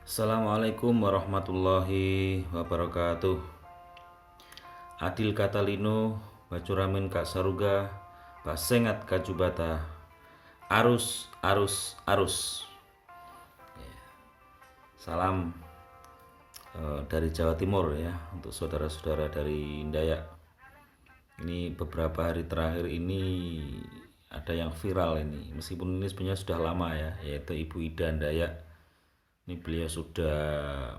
Assalamualaikum warahmatullahi wabarakatuh. Adil Katalino, Bacuramin Kak Saruga, Basengat Kajubata, Arus, arus, arus. Salam dari Jawa Timur ya, untuk saudara-saudara dari Dayak. Ini beberapa hari terakhir ini ada yang viral ini, meskipun ini sebenarnya sudah lama ya, yaitu Ibu Ida Dayak. Ini beliau sudah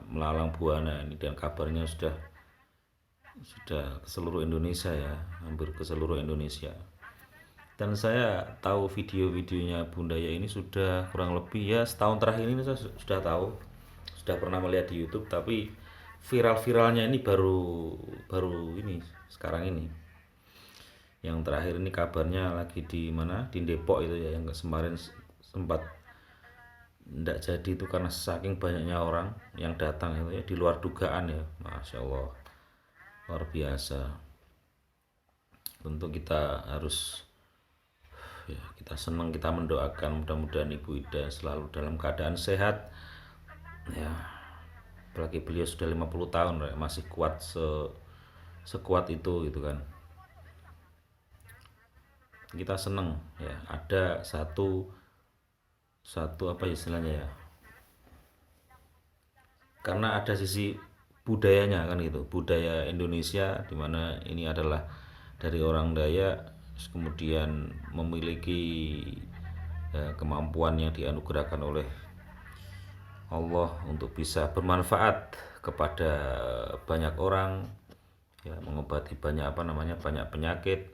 melalang buana ini, dan kabarnya sudah ke seluruh Indonesia ya, hampir ke seluruh Indonesia. Dan saya tahu video-videonya Bunda ya ini sudah kurang lebih ya setahun terakhir ini saya sudah tahu, sudah pernah melihat di YouTube, tapi viral-viralnya ini baru baru ini sekarang ini. Yang terakhir ini kabarnya lagi di mana, di Depok itu ya, yang kemarin sempat tidak jadi itu karena saking banyaknya orang yang datang itu ya, di luar dugaan ya, Masya Allah, luar biasa. Tentu kita harus ya, kita senang, kita mendoakan mudah-mudahan Ibu Ida selalu dalam keadaan sehat ya, apalagi beliau sudah 50 tahun ya, masih kuat sekuat itu gitu kan. Kita senang ya, ada satu satu apa istilahnya ya, karena ada sisi budayanya kan gitu, budaya Indonesia dimana ini adalah dari orang Dayak, kemudian memiliki kemampuan yang dianugerahkan oleh Allah untuk bisa bermanfaat kepada banyak orang ya, mengobati banyak banyak penyakit.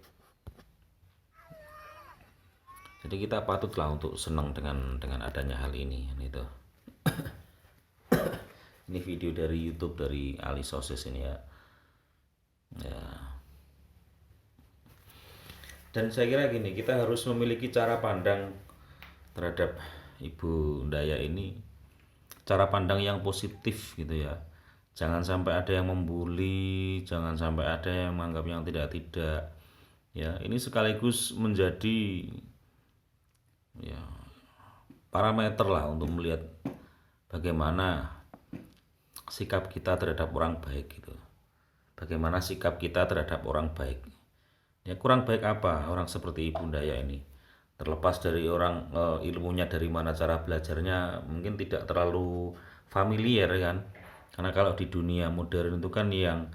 Jadi kita patutlah untuk senang dengan adanya hal ini gitu. Ini video dari YouTube dari Ali Sosis ini ya. Ya. Dan saya kira gini, kita harus memiliki cara pandang terhadap Ibu Daya ini, cara pandang yang positif gitu ya. Jangan sampai ada yang membuli, jangan sampai ada yang menganggap yang tidak-tidak. Ya, ini sekaligus menjadi ya parameter lah untuk melihat bagaimana sikap kita terhadap orang baik gitu. Bagaimana sikap kita terhadap orang baik. Ya, kurang baik apa orang seperti Ibu Daya ini? Terlepas dari orang ilmunya dari mana, cara belajarnya mungkin tidak terlalu familiar kan. Karena kalau di dunia modern itu kan yang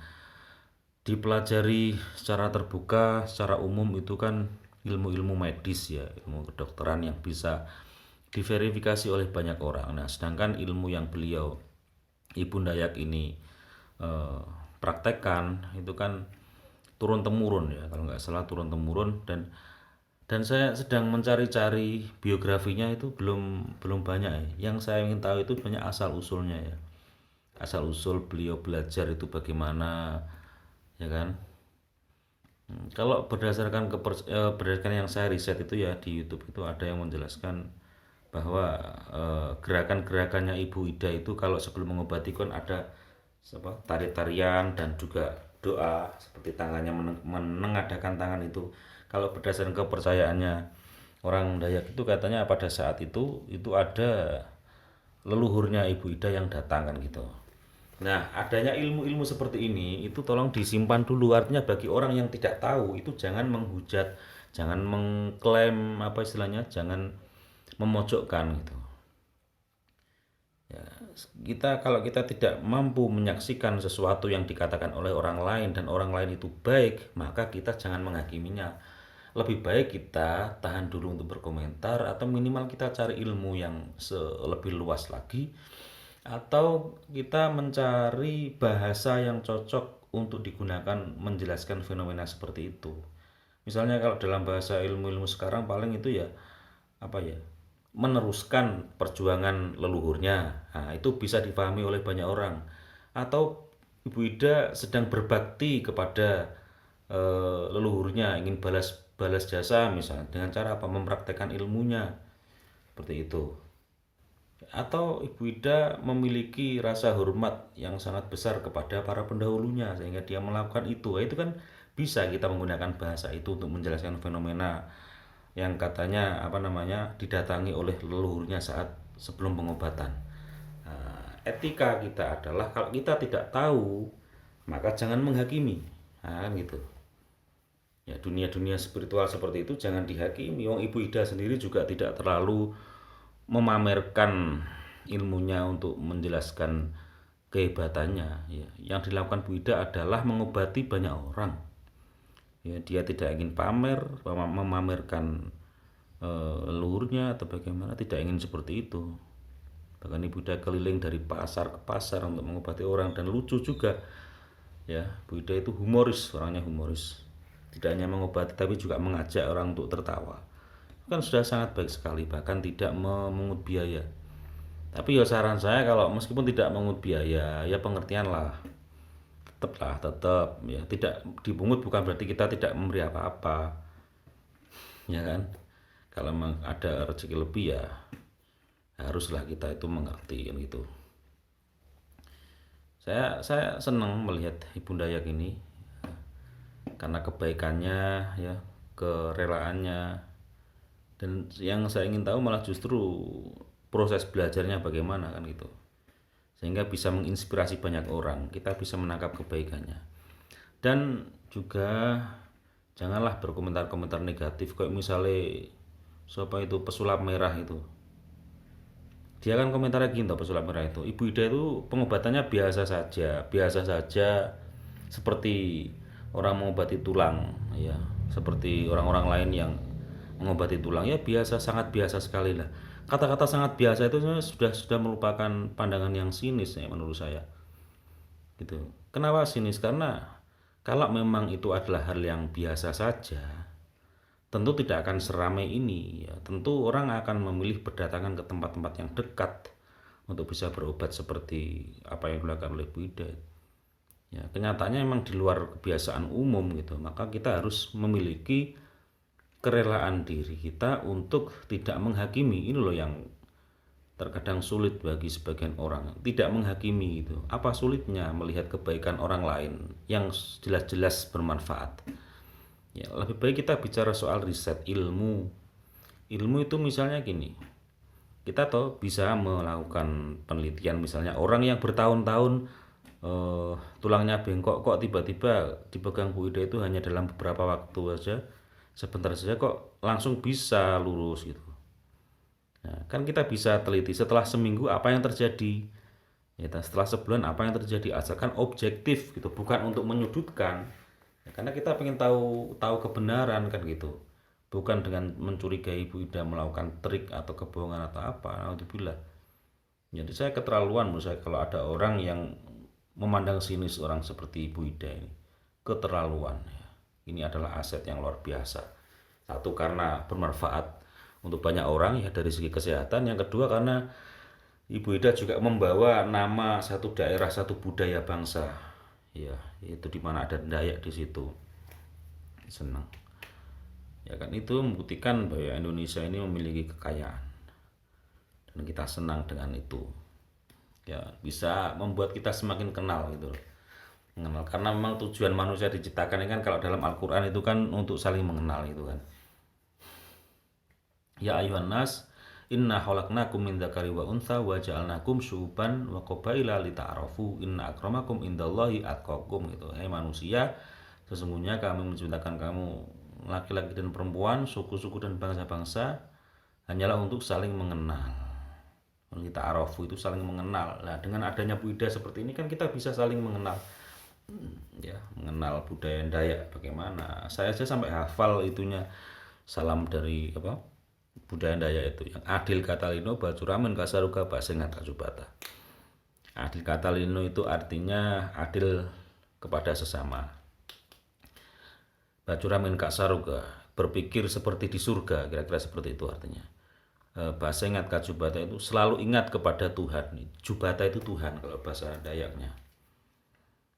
dipelajari secara terbuka, secara umum itu kan ilmu-ilmu medis ya, ilmu kedokteran yang bisa diverifikasi oleh banyak orang. Nah, sedangkan ilmu yang beliau Ibu Dayak ini eh, praktekkan itu kan turun temurun ya, kalau nggak salah turun temurun. Dan saya sedang mencari-cari biografinya, itu belum belum banyak ya. Yang saya ingin tahu itu banyak asal usulnya ya, asal usul beliau belajar itu bagaimana ya kan. Kalau berdasarkan yang saya riset itu ya, di YouTube itu ada yang menjelaskan bahwa gerakan-gerakannya Ibu Ida itu kalau sebelum mengobati kan ada tari-tarian dan juga doa, seperti tangannya menengadakan tangan itu. Kalau berdasarkan kepercayaannya orang Dayak itu katanya pada saat itu ada leluhurnya Ibu Ida yang datang kan gitu. Nah, adanya ilmu-ilmu seperti ini itu tolong disimpan dulu. Artinya bagi orang yang tidak tahu itu jangan menghujat, jangan mengklaim apa istilahnya, jangan memojokkan gitu. Ya, kalau kita tidak mampu menyaksikan sesuatu yang dikatakan oleh orang lain dan orang lain itu baik, maka kita jangan menghakiminya. Lebih baik kita tahan dulu untuk berkomentar, atau minimal kita cari ilmu yang lebih luas lagi, atau kita mencari bahasa yang cocok untuk digunakan menjelaskan fenomena seperti itu. Misalnya kalau dalam bahasa ilmu-ilmu sekarang paling itu ya apa ya, meneruskan perjuangan leluhurnya. Nah, itu bisa dipahami oleh banyak orang. Atau Ibu Ida sedang berbakti kepada leluhurnya, ingin balas balas jasa misalnya dengan cara apa, mempraktekkan ilmunya seperti itu. Atau Ibu Ida memiliki rasa hormat yang sangat besar kepada para pendahulunya sehingga dia melakukan itu. Nah, itu kan bisa kita menggunakan bahasa itu untuk menjelaskan fenomena yang katanya didatangi oleh leluhurnya saat sebelum pengobatan. Nah, etika kita adalah kalau kita tidak tahu maka jangan menghakimi. Nah, kan gitu. Ya, dunia-dunia spiritual seperti itu jangan dihakimi. Wong Ibu Ida sendiri juga tidak terlalu memamerkan ilmunya untuk menjelaskan kehebatannya. Ya, yang dilakukan Bu Ida adalah mengobati banyak orang. Ya, dia tidak ingin memamerkan leluhurnya atau bagaimana, tidak ingin seperti itu. Bahkan Ibu Ida keliling dari pasar ke pasar untuk mengobati orang, dan lucu juga. Ya, Bu Ida itu humoris, orangnya humoris. Tidak hanya mengobati tapi juga mengajak orang untuk tertawa. Kan sudah sangat baik sekali, bahkan tidak memungut biaya. Tapi ya saran saya, kalau meskipun tidak memungut biaya, ya pengertian lah. Tetap ya, tidak dipungut bukan berarti kita tidak memberi apa-apa. Ya kan? Kalau memang ada rezeki lebih ya haruslah kita itu mengerti kan gitu. Saya senang melihat Ibu Dayak ini karena kebaikannya, ya, kerelaannya, dan yang saya ingin tahu malah justru proses belajarnya bagaimana kan gitu, sehingga bisa menginspirasi banyak orang, kita bisa menangkap kebaikannya. Dan juga janganlah berkomentar-komentar negatif, kayak misalnya siapa itu pesulap merah itu, dia kan komentarnya gini tuh, pesulap merah itu, Ibu Ida itu pengobatannya biasa saja seperti orang mengobati tulang, ya, seperti orang-orang lain yang mengobati tulang, ya biasa, sangat biasa sekali lah. Kata-kata sangat biasa itu sudah merupakan pandangan yang sinis ya menurut saya gitu. Kenapa sinis? Karena kalau memang itu adalah hal yang biasa saja, tentu tidak akan seramai ini, ya. Tentu orang akan memilih berdatangan ke tempat-tempat yang dekat untuk bisa berobat seperti apa yang dilakukan oleh Bu Ida. Ya, kenyataannya memang di luar kebiasaan umum gitu. Maka kita harus memiliki kerelaan diri kita untuk tidak menghakimi. Ini loh yang terkadang sulit bagi sebagian orang, tidak menghakimi gitu. Apa sulitnya melihat kebaikan orang lain yang jelas-jelas bermanfaat? Ya, lebih baik kita bicara soal riset ilmu. Ilmu itu misalnya gini, kita tahu bisa melakukan penelitian, misalnya orang yang bertahun-tahun tulangnya bengkok, kok tiba-tiba dipegang Bu Ida itu hanya dalam beberapa waktu saja, sebentar saja kok langsung bisa lurus gitu. Nah, kan kita bisa teliti setelah seminggu apa yang terjadi, ya, setelah sebulan apa yang terjadi, asalkan objektif gitu, bukan untuk menyudutkan. Ya, karena kita pengen tahu tahu kebenaran kan gitu, bukan dengan mencurigai Ibu Ida melakukan trik atau kebohongan atau apa. Alhamdulillah. Jadi saya keterlaluan menurut saya kalau ada orang yang memandang sinis orang seperti Ibu Ida ini, keterlaluan ya. Ini adalah aset yang luar biasa. Satu, karena bermanfaat untuk banyak orang ya dari segi kesehatan. Yang kedua, karena Ibu Ida juga membawa nama satu daerah, satu budaya bangsa, ya, itu dimana ada Dayak di situ. Senang ya kan, itu membuktikan bahwa Indonesia ini memiliki kekayaan dan kita senang dengan itu, ya, bisa membuat kita semakin kenal gitu loh. Mengenal, karena memang tujuan manusia diciptakan ini kan, kalau dalam Al-Quran itu kan untuk saling mengenal itu kan. Ya ayuhan nas, inna khalaqnakum min dzakari wa untha wa ja'alnakum syu'uban wa qabaila lita'arafu inna akramakum indallahi atqakum gitu. Hai manusia, sesungguhnya kami menciptakan kamu laki-laki dan perempuan, suku-suku dan bangsa-bangsa hanyalah untuk saling mengenal. Lita'arafu itu saling mengenal. Nah, dengan adanya Bu Ida seperti ini kan kita bisa saling mengenal. Ya, mengenal budaya Dayak bagaimana. Saya aja sampai hafal itunya, salam dari apa? Budaya Dayak itu yang adil katalino bacuramen kasaruga basengat kasubata. Adil katalino itu artinya adil kepada sesama. Bacuramen kasaruga, berpikir seperti di surga, kira-kira seperti itu artinya. Basengat kasubata itu selalu ingat kepada Tuhan. Jubata itu Tuhan kalau bahasa Dayaknya.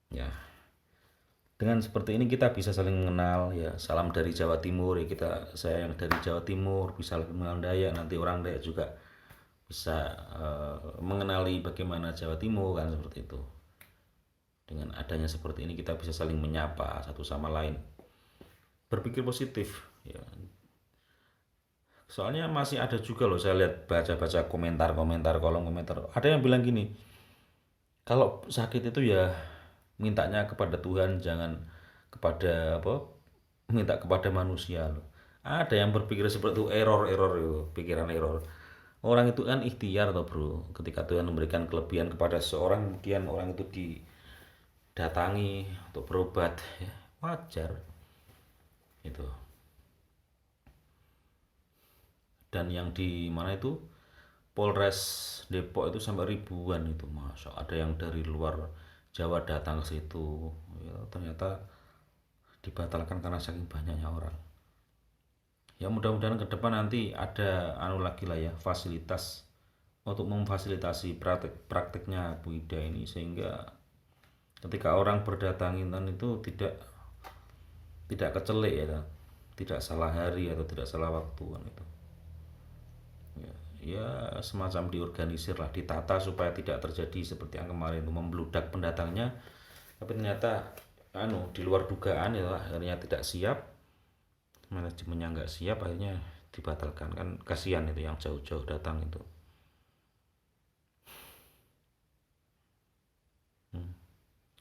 Ya. Dengan seperti ini kita bisa saling mengenal ya. Salam dari Jawa Timur ya, saya yang dari Jawa Timur bisa lebih mengenal Dayak, nanti orang Dayak juga bisa mengenali bagaimana Jawa Timur kan, seperti itu. Dengan adanya seperti ini kita bisa saling menyapa satu sama lain. Berpikir positif ya. Soalnya masih ada juga loh, saya lihat baca-baca komentar-komentar, kolom komentar, ada yang bilang gini, Kalau sakit itu ya mintanya kepada Tuhan, jangan kepada apa? Minta kepada manusia loh. Ada yang berpikir seperti itu, error itu, pikiran error. Orang itu kan ikhtiar toh bro. Ketika Tuhan memberikan kelebihan kepada seorang, kemudian orang itu didatangi untuk berobat, ya, wajar itu. Dan yang di mana itu Polres Depok itu sampai ribuan itu, masa ada yang dari luar Jawa datang ke situ, ya, ternyata dibatalkan karena saking banyaknya orang. Ya mudah-mudahan ke depan nanti ada anu lagi lah ya, fasilitas untuk memfasilitasi prakteknya Bu Ida ini, sehingga ketika orang berdatangan itu tidak kecelik ya, tidak salah hari atau tidak salah waktu kan itu. Ya, ya semacam diorganisir lah, ditata supaya tidak terjadi seperti yang kemarin itu membludak pendatangnya, tapi ternyata di luar dugaan ya, akhirnya tidak siap, manajemennya nggak siap, akhirnya dibatalkan kan, kasihan itu yang jauh-jauh datang itu.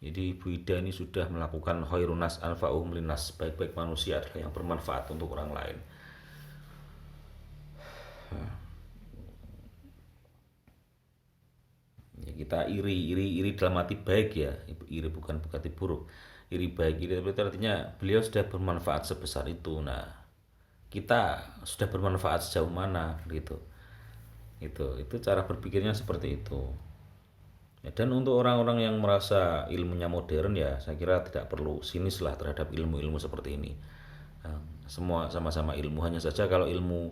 Jadi Bu Ida ini sudah melakukan khairunas anfa'uhum linnas, baik-baik manusia adalah yang bermanfaat untuk orang lain. Ya, kita iri dalam arti baik ya, iri bukan berarti buruk. Iri baik, iri itu artinya beliau sudah bermanfaat sebesar itu. Nah, kita sudah bermanfaat sejauh mana gitu. Itu cara berpikirnya seperti itu. Ya, dan untuk orang-orang yang merasa ilmunya modern ya, saya kira tidak perlu sinis lah terhadap ilmu-ilmu seperti ini. Nah, semua sama-sama ilmu, hanya saja kalau ilmu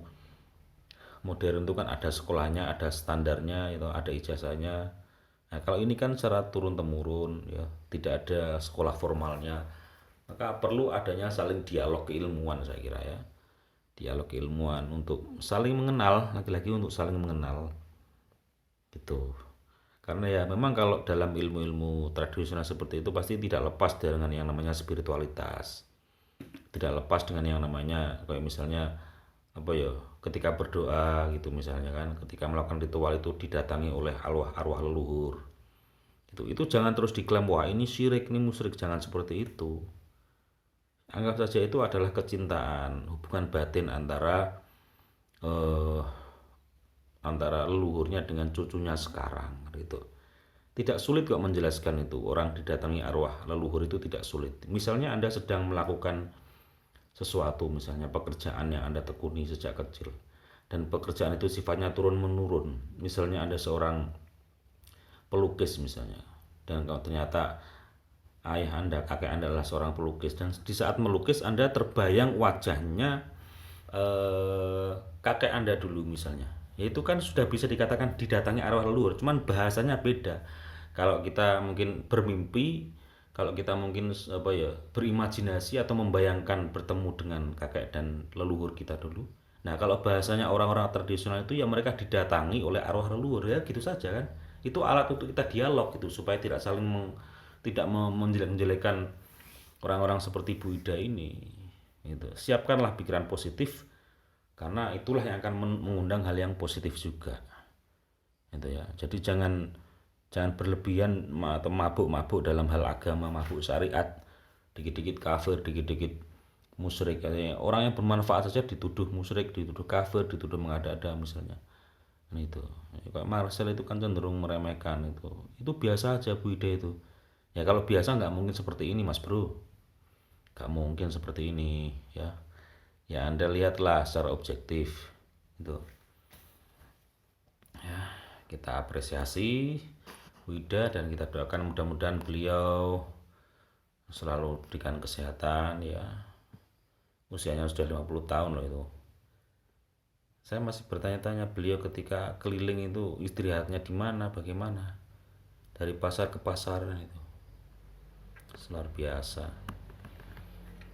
modern itu kan ada sekolahnya, ada standarnya, itu ada ijazahnya. Nah, kalau ini kan secara turun temurun ya, tidak ada sekolah formalnya, maka perlu adanya saling dialog keilmuan saya kira ya. Dialog keilmuan untuk saling mengenal, lagi-lagi untuk saling mengenal gitu. Karena ya memang kalau dalam ilmu-ilmu tradisional seperti itu pasti tidak lepas dengan yang namanya spiritualitas. Tidak lepas dengan yang namanya kayak misalnya apa ya, ketika berdoa gitu misalnya kan, ketika melakukan ritual itu didatangi oleh arwah-arwah leluhur. Itu jangan terus diklaim wah ini syirik, ini musyrik, jangan seperti itu. Anggap saja itu adalah kecintaan, hubungan batin antara eh, antara leluhurnya dengan cucunya sekarang gitu. Tidak sulit kok menjelaskan itu. Orang didatangi arwah leluhur itu tidak sulit. Misalnya Anda sedang melakukan sesuatu, misalnya pekerjaan yang Anda tekuni sejak kecil, dan pekerjaan itu sifatnya turun menurun. Misalnya Anda seorang pelukis misalnya, dan kalau ternyata ayah Anda, kakek Anda adalah seorang pelukis, dan di saat melukis Anda terbayang wajahnya kakek Anda dulu misalnya, ya itu kan sudah bisa dikatakan didatangi arwah leluhur, cuman bahasanya beda. Kalau kita mungkin bermimpi, kalau kita mungkin apa ya, berimajinasi atau membayangkan bertemu dengan kakek dan leluhur kita dulu. Nah, kalau bahasanya orang-orang tradisional itu ya mereka didatangi oleh arwah leluhur ya gitu saja kan. Itu alat untuk kita dialog gitu supaya tidak saling tidak menjelek-jelekan orang-orang seperti Bu Ida ini. Gitu. Siapkanlah pikiran positif karena itulah yang akan mengundang hal yang positif juga. Gitu ya. Jadi jangan berlebihan atau mabuk-mabuk dalam hal agama, mabuk syariat, dikit-dikit kafir, dikit-dikit musyrik. Orang yang bermanfaat saja dituduh musyrik, dituduh kafir, dituduh mengada-ada misalnya. Nah itu, Pak Marcel itu kan cenderung meremehkan itu. Itu biasa aja Bu Ida itu. Ya kalau biasa nggak mungkin seperti ini Mas Bro, nggak mungkin seperti ini ya. Ya Anda lihatlah secara objektif itu. Ya, kita apresiasi Wida dan kita doakan mudah-mudahan beliau selalu diberikan kesehatan ya. Usianya sudah 50 tahun loh itu. Saya masih bertanya-tanya beliau ketika keliling itu istirahatnya di mana, bagaimana. Dari pasar ke pasar itu. Luar biasa.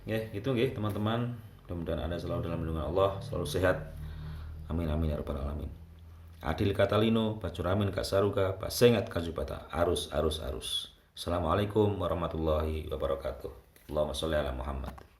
Ya, gitu nggih teman-teman. Mudah-mudahan Anda selalu dalam lindungan Allah, selalu sehat. Amin amin ya rabbal alamin. Adil Katalino, Bacuramin Kak Saruga, Basengat Kajubata, arus. Assalamualaikum warahmatullahi wabarakatuh. Allahumma sholli ala Muhammad.